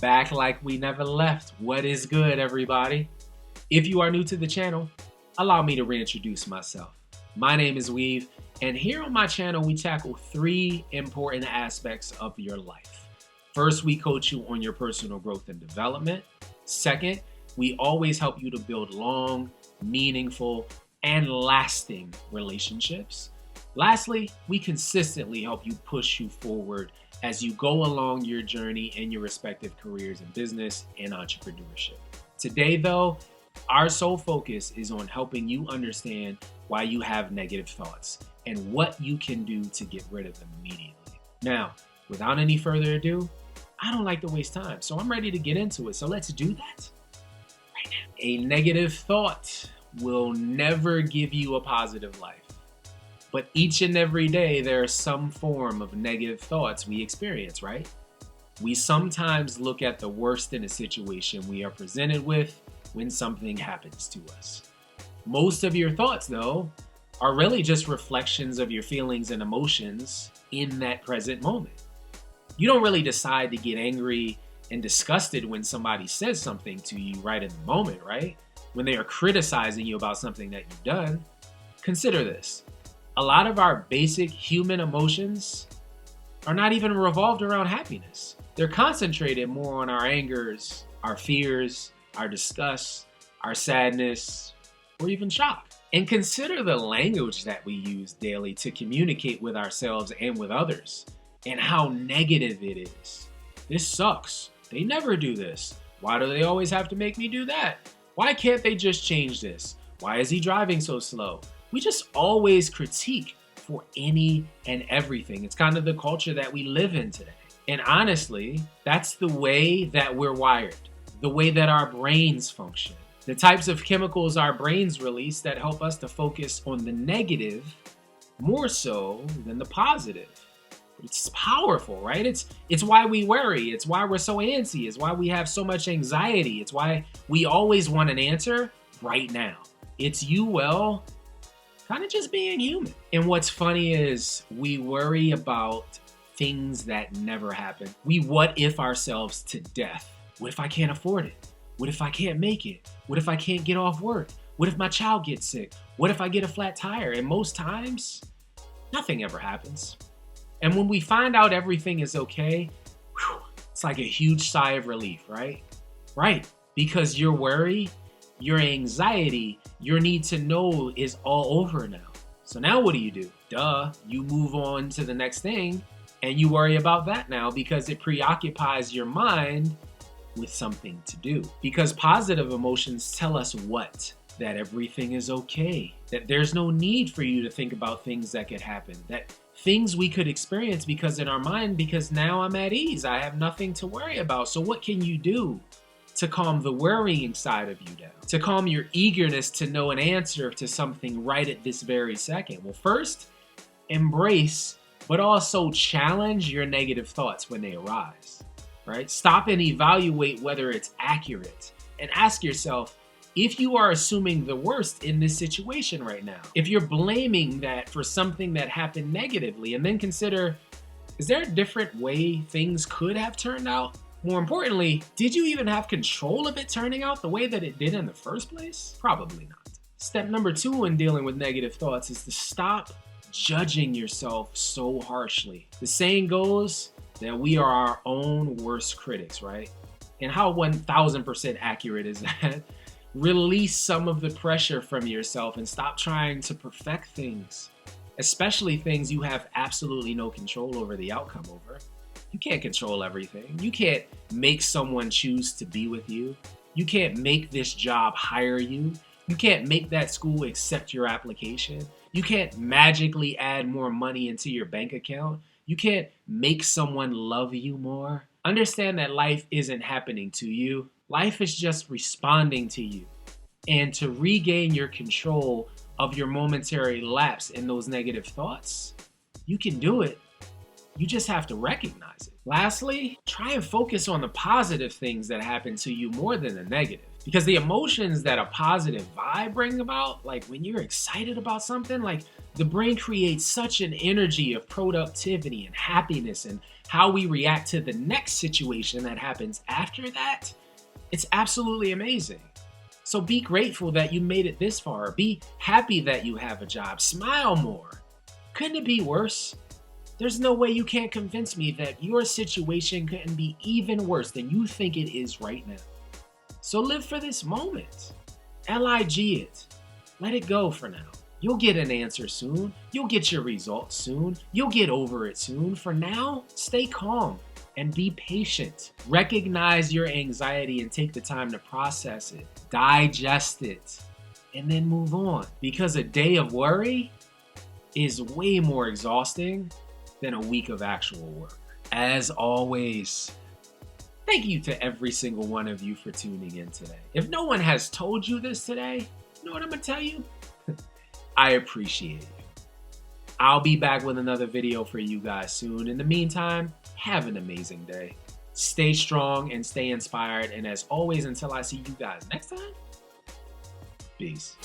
Back like we never left. What is good, everybody? If you are new to the channel, allow me to reintroduce myself. My name is Weav, and here on my channel, we tackle 3 important aspects of your life. First, we coach you on your personal growth and development. Second, we always help you to build long, meaningful, and lasting relationships. Lastly, we consistently help you push you forward as you go along your journey in your respective careers in business and entrepreneurship. Today, though, our sole focus is on helping you understand why you have negative thoughts and what you can do to get rid of them immediately. Now, without any further ado, I don't like to waste time, so I'm ready to get into it. So let's do that right now. A negative thought will never give you a positive life. But each and every day, there is some form of negative thoughts we experience, right? We sometimes look at the worst in a situation we are presented with when something happens to us. Most of your thoughts, though, are really just reflections of your feelings and emotions in that present moment. You don't really decide to get angry and disgusted when somebody says something to you right in the moment, right? When they are criticizing you about something that you've done. Consider this. A lot of our basic human emotions are not even revolved around happiness. They're concentrated more on our angers, our fears, our disgust, our sadness, or even shock. And consider the language that we use daily to communicate with ourselves and with others, and how negative it is. This sucks. They never do this. Why do they always have to make me do that? Why can't they just change this? Why is he driving so slow? We just always critique for any and everything. It's kind of the culture that we live in today. And honestly, that's the way that we're wired, the way that our brains function, the types of chemicals our brains release that help us to focus on the negative more so than the positive. It's powerful, right? It's why we worry. It's why we're so antsy. It's why we have so much anxiety. It's why we always want an answer right now. It's kind of just being human. And what's funny is we worry about things that never happen. We what if ourselves to death. What if I can't afford it? What if I can't make it? What if I can't get off work? What if my child gets sick? What if I get a flat tire? And most times, nothing ever happens. And when we find out everything is okay, it's like a huge sigh of relief, right? Right, because your worry, your anxiety, your need to know is all over now. So now what do? Duh, you move on to the next thing and you worry about that now because it preoccupies your mind with something to do. Because positive emotions tell us what? That everything is okay. That there's no need for you to think about things that could happen. That things we could experience because in our mind, because now I'm at ease. I have nothing to worry about. So what can you do to calm the worrying side of you down, to calm your eagerness to know an answer to something right at this very second? Well, first, embrace, but also challenge your negative thoughts when they arise, right? Stop and evaluate whether it's accurate and ask yourself if you are assuming the worst in this situation right now, if you're blaming that for something that happened negatively, and then consider, is there a different way things could have turned out? More importantly, did you even have control of it turning out the way that it did in the first place? Probably not. Step number 2 in dealing with negative thoughts is to stop judging yourself so harshly. The saying goes that we are our own worst critics, right? And how 1000% accurate is that? Release some of the pressure from yourself and stop trying to perfect things, especially things you have absolutely no control over the outcome over. You can't control everything. You can't make someone choose to be with you. You can't make this job hire you. You can't make that school accept your application. You can't magically add more money into your bank account. You can't make someone love you more. Understand that life isn't happening to you. Life is just responding to you. And to regain your control of your momentary lapse in those negative thoughts, you can do it. You just have to recognize it. Lastly, try and focus on the positive things that happen to you more than the negative. Because the emotions that a positive vibe bring about, like when you're excited about something, like the brain creates such an energy of productivity and happiness, and how we react to the next situation that happens after that, it's absolutely amazing. So be grateful that you made it this far. Be happy that you have a job. Smile more. Couldn't it be worse? There's no way you can't convince me that your situation couldn't be even worse than you think it is right now. So live for this moment. LIG it. Let it go for now. You'll get an answer soon. You'll get your results soon. You'll get over it soon. For now, stay calm and be patient. Recognize your anxiety and take the time to process it. Digest it. And then move on. Because a day of worry is way more exhausting than a week of actual work. As always, thank you to every single one of you for tuning in today. If no one has told you this today, you know what I'm gonna tell you? I appreciate you. I'll be back with another video for you guys soon. In the meantime, have an amazing day. Stay strong and stay inspired. And as always, until I see you guys next time, peace.